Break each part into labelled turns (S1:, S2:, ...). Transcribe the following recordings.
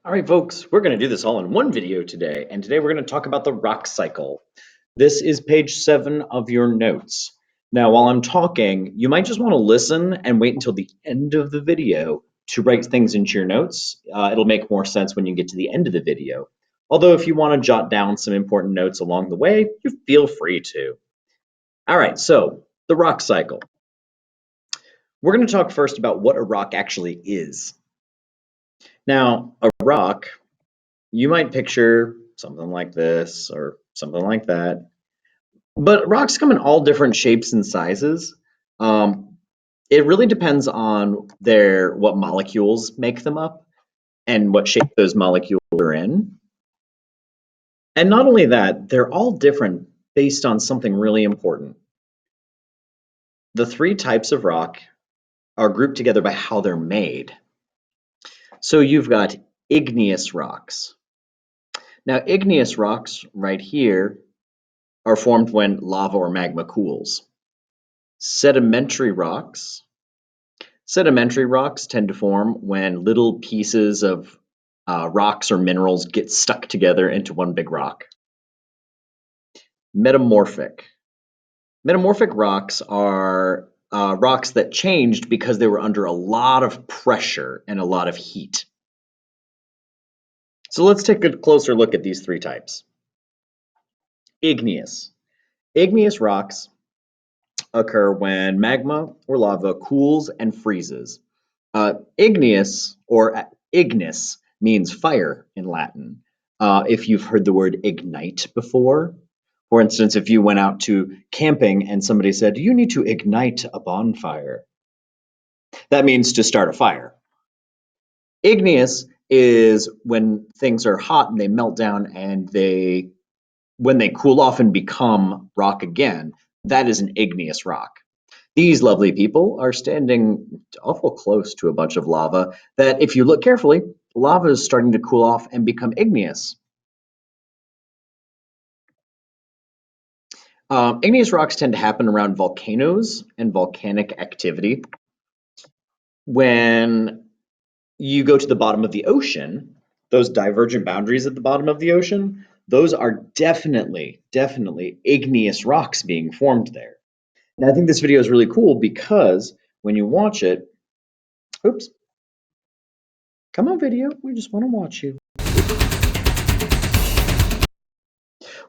S1: All right, folks, we're going to do this all in one video today. And today we're going to talk about the rock cycle. This is page 7 of your notes. Now, while I'm talking, you might just want to listen and wait until the end of the video to write things into your notes. It'll make more sense when you get to the end of the video. Although if you want to jot down some important notes along the way, you feel free to. All right, so the rock cycle. We're going to talk first about what a rock actually is. Now, a rock, you might picture something like this or something like that. But rocks come in all different shapes and sizes. It really depends on what molecules make them up and what shape those molecules are in. And not only that, they're all different based on something really important. The 3 types of rock are grouped together by how they're made. So you've got igneous rocks. Now, igneous rocks right here are formed when lava or magma cools. Sedimentary rocks tend to form when little pieces of rocks or minerals get stuck together into one big rock. Metamorphic rocks are rocks that changed because they were under a lot of pressure and a lot of heat. So let's take a closer look at these 3 types. Igneous rocks occur when magma or lava cools and freezes. Igneous or ignis means fire in Latin. If you've heard the word ignite before, for instance, if you went out to camping and somebody said, you need to ignite a bonfire, that means to start a fire. Igneous is when things are hot and they melt down and when they cool off and become rock again, that is an igneous rock. These lovely people are standing awful close to a bunch of lava that, if you look carefully, lava is starting to cool off and become igneous. Igneous rocks tend to happen around volcanoes and volcanic activity. When you go to the bottom of the ocean, those divergent boundaries at the bottom of the ocean, those are definitely igneous rocks being formed there. And I think this video is really cool because when you watch it, oops, come on video, we just want to watch you.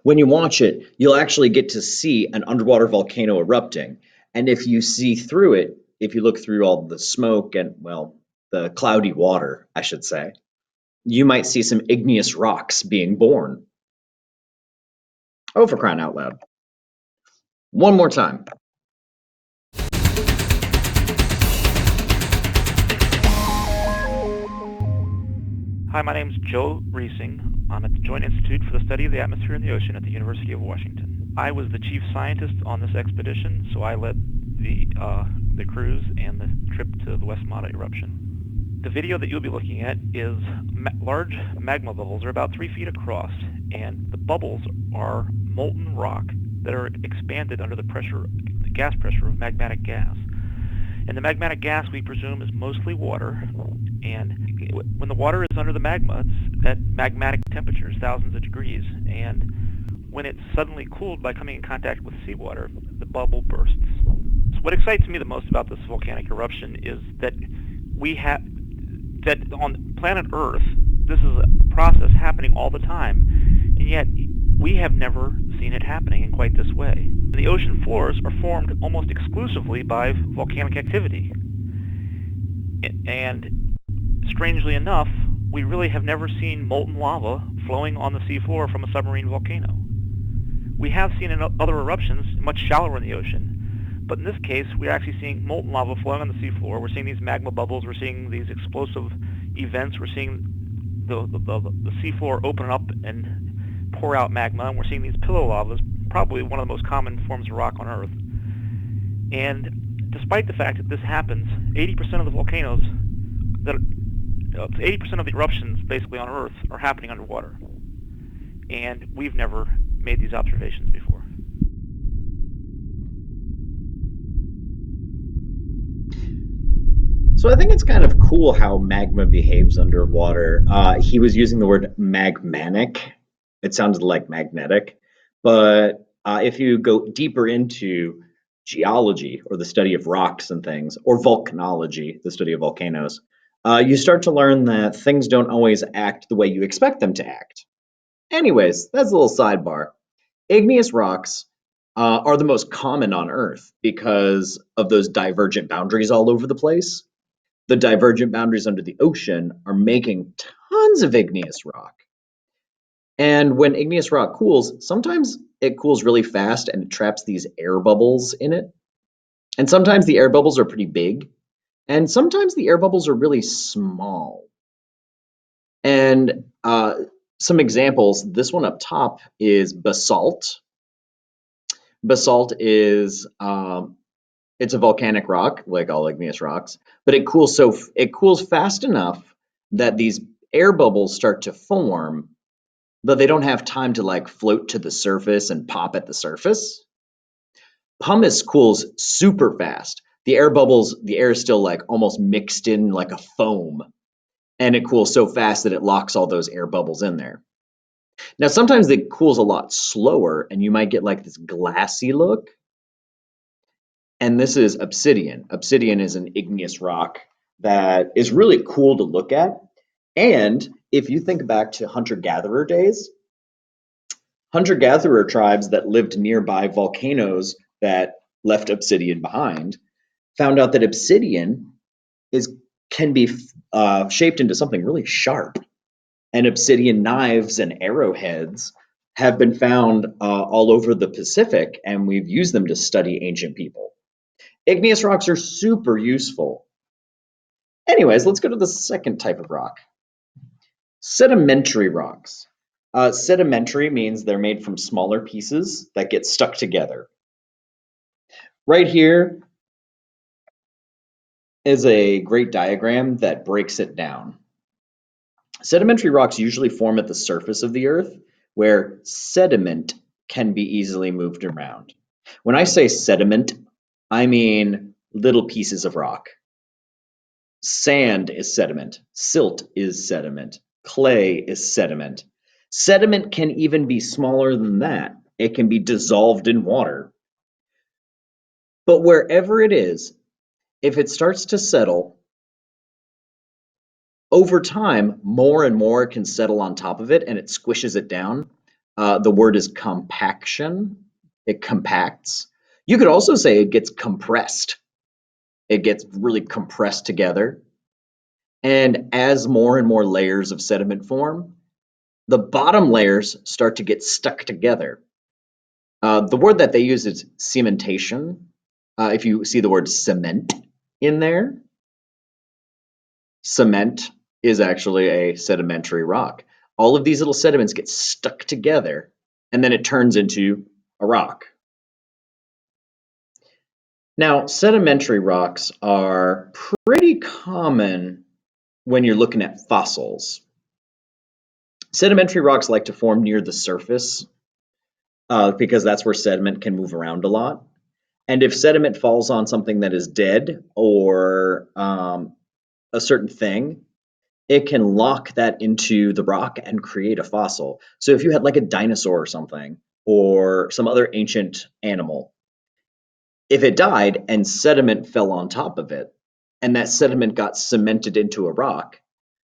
S1: When you watch it, you'll actually get to see an underwater volcano erupting. And if you see through it, if you look through all the smoke and, well, the cloudy water, I should say, you might see some igneous rocks being born. Oh, for crying out loud. One more time.
S2: Hi, my name is Joe Reesing. I'm at the Joint Institute for the Study of the Atmosphere and the Ocean at the University of Washington. I was the chief scientist on this expedition, so I led the cruise and the trip to the West Mata eruption. The video that you'll be looking at is large magma bubbles. They're about 3 feet across, and the bubbles are molten rock that are expanded under the gas pressure of magmatic gas. And the magmatic gas, we presume, is mostly water. And when the water is under the magma, it's at magmatic temperatures, thousands of degrees. And when it's suddenly cooled by coming in contact with seawater, the bubble bursts. So what excites me the most about this volcanic eruption is that that on planet Earth, this is a process happening all the time, and yet we have never seen it happening in quite this way. The ocean floors are formed almost exclusively by volcanic activity. And strangely enough, we really have never seen molten lava flowing on the seafloor from a submarine volcano. We have seen in other eruptions much shallower in the ocean, but in this case, we're actually seeing molten lava flowing on the seafloor. We're seeing these magma bubbles. We're seeing these explosive events. We're seeing the seafloor open up and pour out magma, and we're seeing these pillow lavas, probably one of the most common forms of rock on Earth. And despite the fact that this happens, 80% of the volcanoes, 80% of the eruptions basically on Earth are happening underwater. And we've never made these observations before.
S1: So I think it's kind of cool how magma behaves underwater. He was using the word magmanic. It sounded like magnetic, but if you go deeper into geology or the study of rocks and things, or volcanology, the study of volcanoes, you start to learn that things don't always act the way you expect them to act. Anyways, that's a little sidebar. Igneous rocks are the most common on Earth because of those divergent boundaries all over the place. The divergent boundaries under the ocean are making tons of igneous rock. And when igneous rock cools, sometimes it cools really fast and it traps these air bubbles in it. And sometimes the air bubbles are pretty big, and sometimes the air bubbles are really small. And some examples, this one up top is basalt. Basalt is it's a volcanic rock, like all igneous rocks, but it cools fast enough that these air bubbles start to form, but they don't have time to like float to the surface and pop at the surface. Pumice cools super fast. The air bubbles, the air is still like almost mixed in like a foam, and it cools so fast that it locks all those air bubbles in there. Now, sometimes it cools a lot slower, and you might get like this glassy look. And this is obsidian. Obsidian is an igneous rock that is really cool to look at. And if you think back to hunter-gatherer days, hunter-gatherer tribes that lived nearby volcanoes that left obsidian behind found out that obsidian is can be shaped into something really sharp. And obsidian knives and arrowheads have been found all over the Pacific, and we've used them to study ancient people. Igneous rocks are super useful. Anyways, let's go to the second type of rock. Sedimentary rocks. Sedimentary means they're made from smaller pieces that get stuck together. Right here is a great diagram that breaks it down. Sedimentary rocks usually form at the surface of the earth, where sediment can be easily moved around. When I say sediment, I mean little pieces of rock. Sand is sediment. Silt is sediment. Clay is sediment. Sediment can even be smaller than that. It can be dissolved in water. But wherever it is, if it starts to settle, over time, more and more can settle on top of it and it squishes it down. The word is compaction. It compacts. You could also say it gets compressed. It gets really compressed together. And as more and more layers of sediment form, the bottom layers start to get stuck together. The word that they use is cementation. If you see the word cement in there, cement is actually a sedimentary rock. All of these little sediments get stuck together, and then it turns into a rock. Now, sedimentary rocks are pretty common when you're looking at fossils. Sedimentary rocks like to form near the surface because that's where sediment can move around a lot. And if sediment falls on something that is dead or a certain thing, it can lock that into the rock and create a fossil. So if you had like a dinosaur or something, or some other ancient animal, if it died and sediment fell on top of it, and that sediment got cemented into a rock,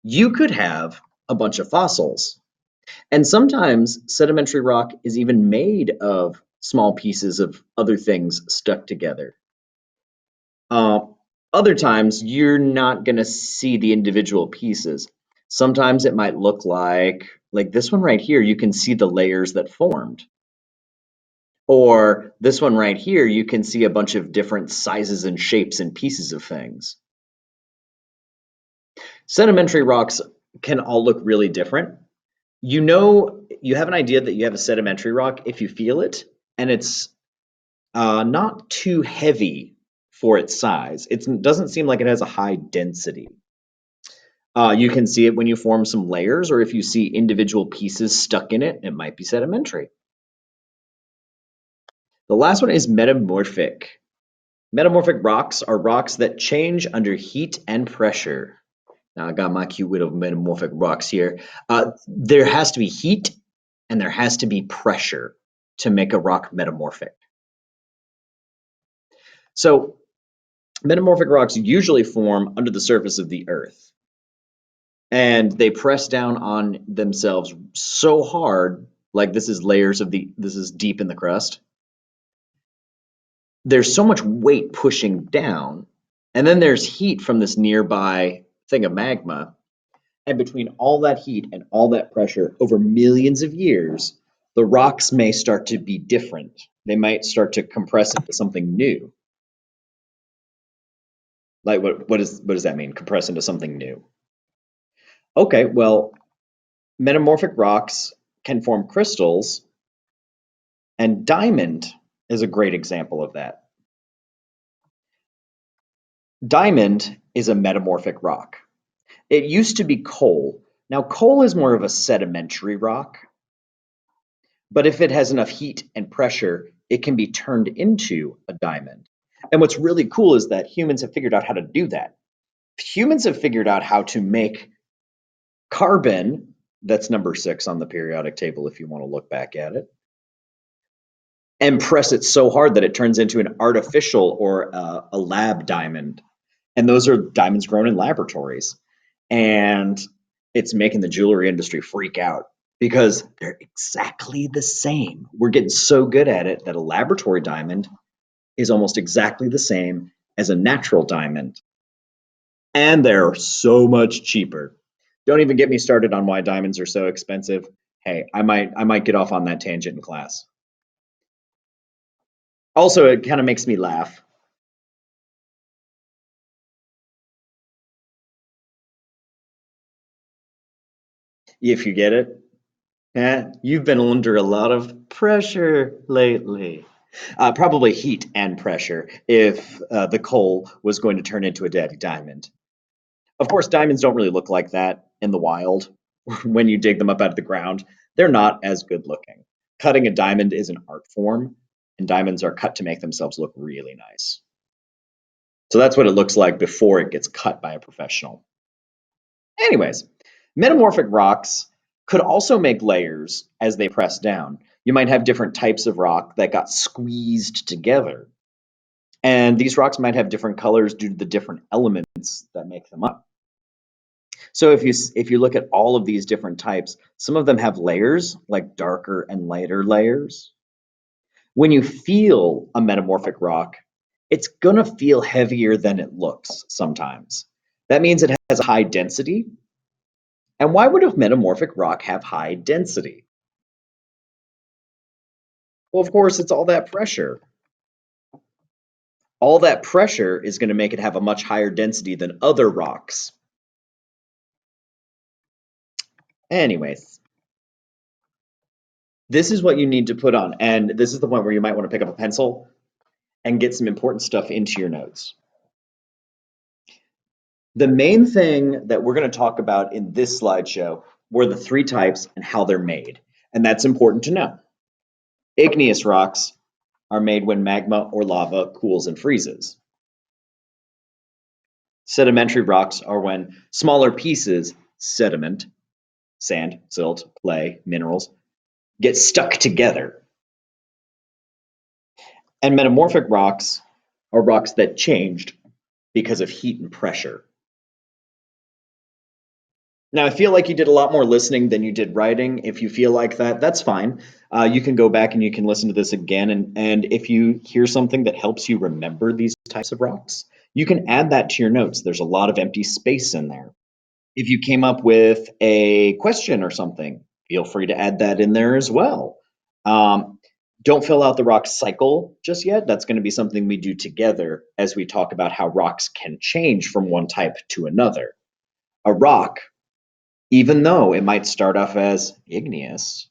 S1: you could have a bunch of fossils. And sometimes sedimentary rock is even made of small pieces of other things stuck together. Uh, Other times, you're not going to see the individual pieces. Sometimes it might look like this one right here, you can see the layers that formed. Or this one right here, you can see a bunch of different sizes and shapes and pieces of things. Sedimentary rocks can all look really different. You know, you have an idea that you have a sedimentary rock if you feel it, and it's not too heavy for its size. It doesn't seem like it has a high density. You can see it when you form some layers, or if you see individual pieces stuck in it, it might be sedimentary. The last one is metamorphic. Metamorphic rocks are rocks that change under heat and pressure. Now I got my cute little metamorphic rocks here. There has to be heat and there has to be pressure to make a rock metamorphic. So metamorphic rocks usually form under the surface of the earth, and they press down on themselves so hard, like this is deep in the crust. There's so much weight pushing down, and then there's heat from this nearby thing of magma. And between all that heat and all that pressure over millions of years, the rocks may start to be different. They might start to compress into something new. Like what does that mean? Compress into something new. Okay, well, metamorphic rocks can form crystals, and diamond is a great example of that. Diamond is a metamorphic rock. It used to be coal. Now, coal is more of a sedimentary rock, but if it has enough heat and pressure, it can be turned into a diamond. And what's really cool is that humans have figured out how to do that. Humans have figured out how to make carbon, that's number 6 on the periodic table if you want to look back at it, and press it so hard that it turns into an artificial or a lab diamond. And those are diamonds grown in laboratories. And it's making the jewelry industry freak out because they're exactly the same. We're getting so good at it that a laboratory diamond is almost exactly the same as a natural diamond. And they're so much cheaper. Don't even get me started on why diamonds are so expensive. Hey, I might get off on that tangent in class. Also, it kind of makes me laugh. If you get it, you've been under a lot of pressure lately. Probably heat and pressure if the coal was going to turn into a daddy diamond. Of course, diamonds don't really look like that in the wild. When you dig them up out of the ground, they're not as good looking. Cutting a diamond is an art form, and diamonds are cut to make themselves look really nice. So that's what it looks like before it gets cut by a professional. Anyways, metamorphic rocks could also make layers as they press down. You might have different types of rock that got squeezed together. And these rocks might have different colors due to the different elements that make them up. So if you look at all of these different types, some of them have layers, like darker and lighter layers. When you feel a metamorphic rock, it's going to feel heavier than it looks sometimes. That means it has a high density. And why would a metamorphic rock have high density? Well, of course, it's all that pressure. All that pressure is going to make it have a much higher density than other rocks. Anyways, this is what you need to put on. And this is the point where you might want to pick up a pencil and get some important stuff into your notes. The main thing that we're going to talk about in this slideshow were the 3 types and how they're made. And that's important to know. Igneous rocks are made when magma or lava cools and freezes. Sedimentary rocks are when smaller pieces, sediment, sand, silt, clay, minerals, get stuck together. And metamorphic rocks are rocks that changed because of heat and pressure. Now, I feel like you did a lot more listening than you did writing. If you feel like that, that's fine. You can go back and you can listen to this again. And if you hear something that helps you remember these types of rocks, you can add that to your notes. There's a lot of empty space in there. If you came up with a question or something, feel free to add that in there as well. Don't fill out the rock cycle just yet. That's going to be something we do together as we talk about how rocks can change from one type to another. A rock, even though it might start off as igneous,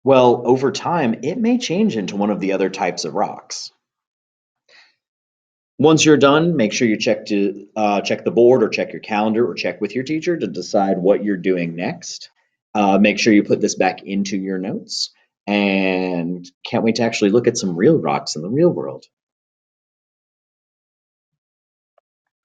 S1: well, over time, it may change into one of the other types of rocks. Once you're done, make sure you check the board or check your calendar or check with your teacher to decide what you're doing next. Make sure you put this back into your notes, and can't wait to actually look at some real rocks in the real world.